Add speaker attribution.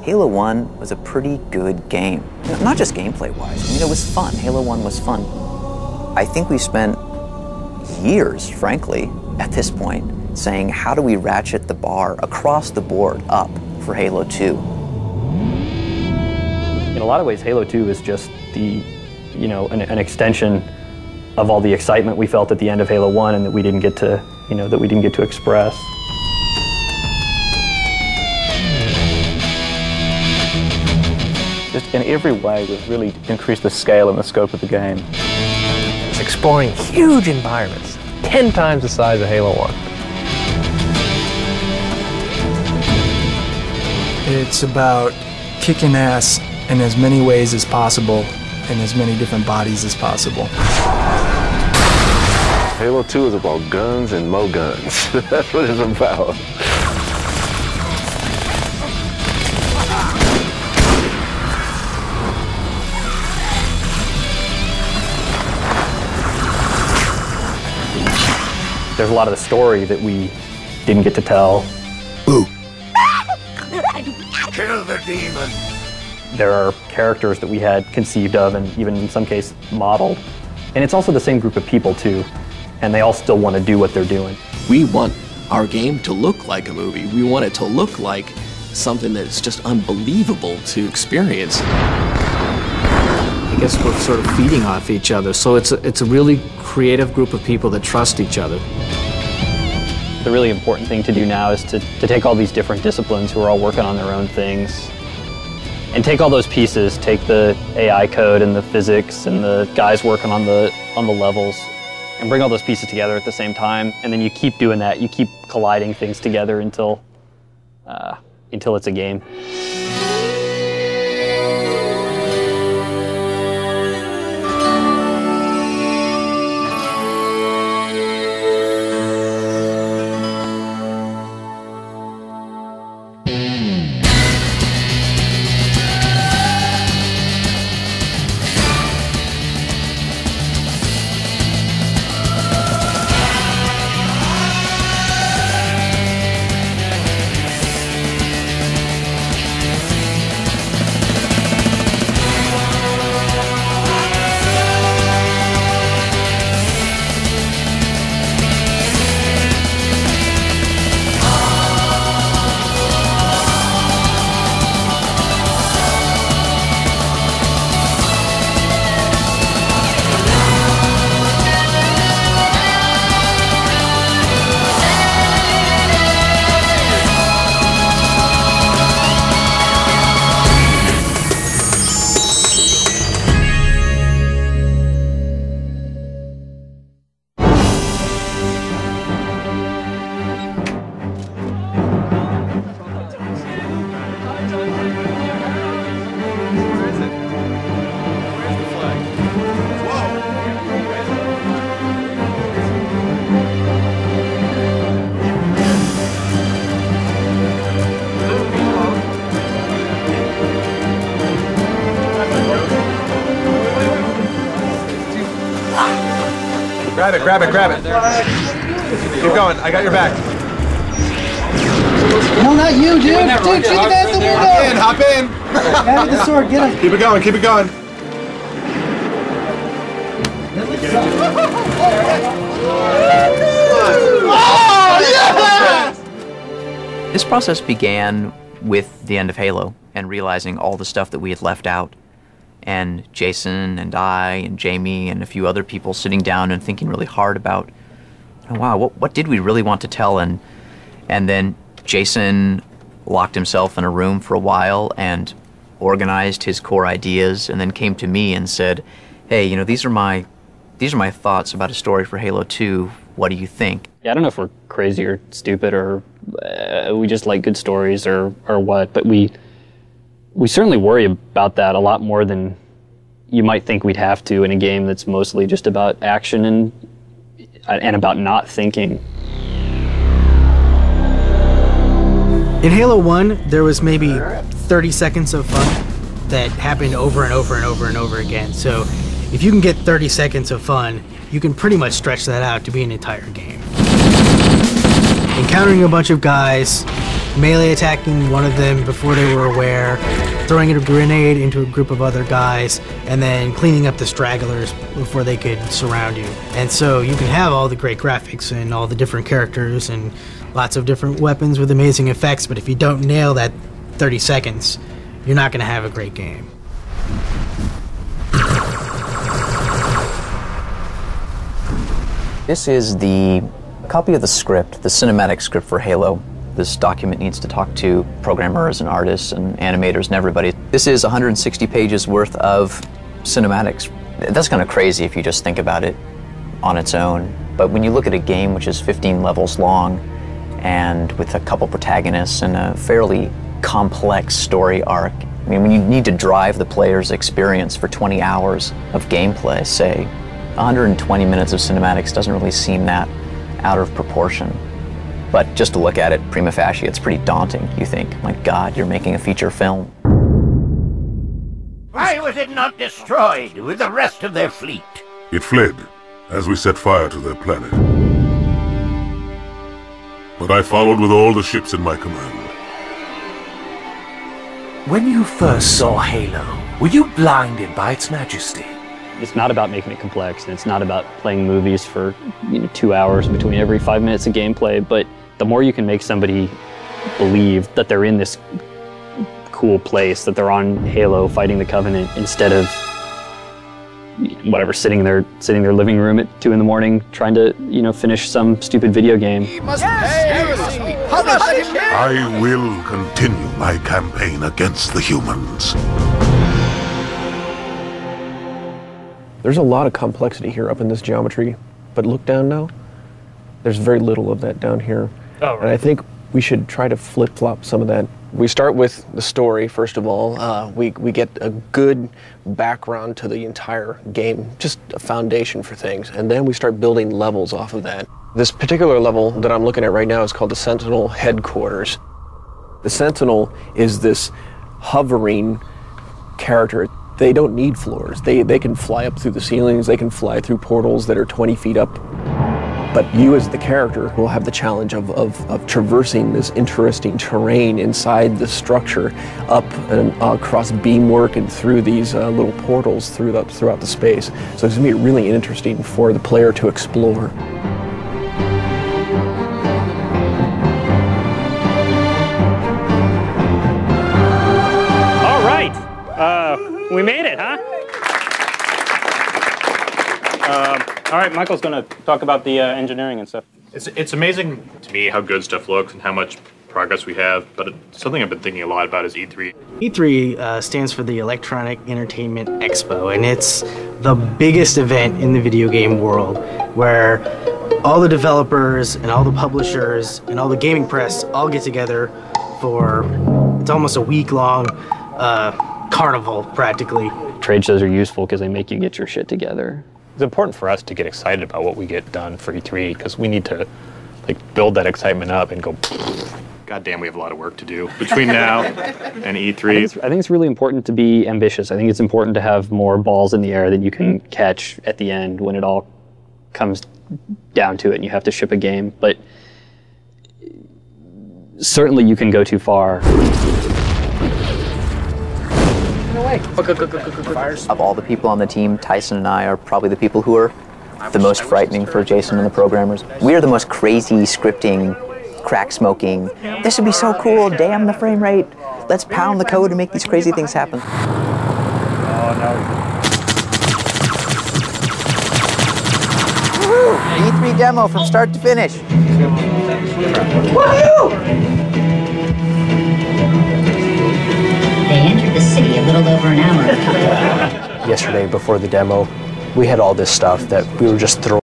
Speaker 1: Halo 1 was a pretty good game. Not just gameplay-wise. I mean, it was fun. Halo 1 was fun. I think we spent years, frankly, at this point, saying, how do we ratchet the bar across the board up for Halo 2?
Speaker 2: In a lot of ways, Halo 2 is just the, an extension of all the excitement we felt at the end of Halo 1 and that we didn't get to, express.
Speaker 3: Just in every way, we've really increased the scale and the scope of the game.
Speaker 4: It's exploring huge environments, 10 times the size of Halo 1.
Speaker 5: It's about kicking ass in as many ways as possible, in as many different bodies as possible.
Speaker 6: Halo 2 is about guns and more guns. That's what it's about.
Speaker 2: There's a lot of the story that we didn't get to tell.
Speaker 5: Boo!
Speaker 6: Kill the demon!
Speaker 2: There are characters that we had conceived of and even in some cases modeled. And it's also the same group of people too, and they all still want to do what they're doing.
Speaker 7: We want our game to look like a movie. We want it to look like something that's just unbelievable to experience.
Speaker 8: I guess we're sort of feeding off each other, so it's a really creative group of people that trust each other.
Speaker 2: The really important thing to do now is to take all these different disciplines who are all working on their own things and take all those pieces, take the AI code and the physics and the guys working on the levels and bring all those pieces together at the same time, and then you keep doing that. You keep colliding things together until it's a game.
Speaker 9: Grab it, grab it, grab it. Keep going, I got your back.
Speaker 10: No, not you, dude. Dude, shoot the guy at the window.
Speaker 9: Hop in.
Speaker 10: Grab the sword, get him.
Speaker 9: Keep it going, keep it going.
Speaker 1: Oh, yes! This process began with the end of Halo and realizing all the stuff that we had left out. And Jason and I and Jamie and a few other people sitting down and thinking really hard about, oh, wow, what did we really want to tell? And then Jason locked himself in a room for a while and organized his core ideas and then came to me and said, hey, these are my thoughts about a story for Halo 2. What do you think?
Speaker 2: Yeah, I don't know if we're crazy or stupid or we just like good stories or what, but we certainly worry about that a lot more than you might think we'd have to in a game that's mostly just about action and about not thinking.
Speaker 8: In Halo 1, there was maybe 30 seconds of fun that happened over and over and over and over again. So if you can get 30 seconds of fun, you can pretty much stretch that out to be an entire game. Encountering a bunch of guys, melee attacking one of them before they were aware, throwing a grenade into a group of other guys, and then cleaning up the stragglers before they could surround you. And so you can have all the great graphics and all the different characters and lots of different weapons with amazing effects, but if you don't nail that 30 seconds, you're not going to have a great game.
Speaker 1: This is the copy of the script, the cinematic script for Halo. This document needs to talk to programmers and artists and animators and everybody. This is 160 pages worth of cinematics. That's kind of crazy if you just think about it on its own. But when you look at a game which is 15 levels long and with a couple protagonists and a fairly complex story arc, I mean, when you need to drive the player's experience for 20 hours of gameplay, say, 120 minutes of cinematics doesn't really seem that out of proportion. But just to look at it prima facie, it's pretty daunting. You think, my God, you're making a feature film.
Speaker 11: Why was it not destroyed with the rest of their fleet?
Speaker 12: It fled as we set fire to their planet. But I followed with all the ships in my command.
Speaker 11: When you first saw Halo, were you blinded by its majesty?
Speaker 2: It's not about making it complex, and it's not about playing movies for 2 hours between every 5 minutes of gameplay, but the more you can make somebody believe that they're in this cool place, that they're on Halo fighting the Covenant instead of whatever, sitting in their living room at 2 in the morning trying to, finish some stupid video game.
Speaker 12: I will continue my campaign against the humans.
Speaker 7: There's a lot of complexity here up in this geometry, but look down now. There's very little of that down here.
Speaker 2: Oh, right.
Speaker 7: And I think we should try to flip-flop some of that. We start with the story, first of all. We get a good background to the entire game, just a foundation for things, and then we start building levels off of that. This particular level that I'm looking at right now is called the Sentinel Headquarters. The Sentinel is this hovering character. They don't need floors. They can fly up through the ceilings, they can fly through portals that are 20 feet up. But you as the character will have the challenge of traversing this interesting terrain inside the structure, up and across beamwork and through these little portals throughout the space. So it's going to be really interesting for the player to explore.
Speaker 2: All right, we made it, huh? All right, Michael's going to talk about the engineering and stuff.
Speaker 13: It's amazing to me how good stuff looks and how much progress we have, but something I've been thinking a lot about is E3.
Speaker 8: E3 stands for the Electronic Entertainment Expo, and it's the biggest event in the video game world where all the developers and all the publishers and all the gaming press all get together for, it's almost a week-long carnival, practically.
Speaker 2: Trade shows are useful because they make you get your shit together.
Speaker 3: It's important for us to get excited about what we get done for E3 because we need to build that excitement up and go.
Speaker 13: God damn, we have a lot of work to do between now and E3.
Speaker 2: I think it's really important to be ambitious. I think it's important to have more balls in the air that you can catch at the end when it all comes down to it and you have to ship a game. But certainly you can go too far.
Speaker 1: Of all the people on the team, Tyson and I are probably the people who are the most frightening for Jason and the programmers. We are the most crazy, scripting, crack smoking. This would be so cool, damn the frame rate. Let's pound the code and make these crazy things happen.
Speaker 2: Oh, no.
Speaker 1: Woo! E3 demo from start to finish.
Speaker 14: Woohoo! They entered the city a little over an hour ago.
Speaker 4: Yesterday, before the demo, we had all this stuff that we were just throwing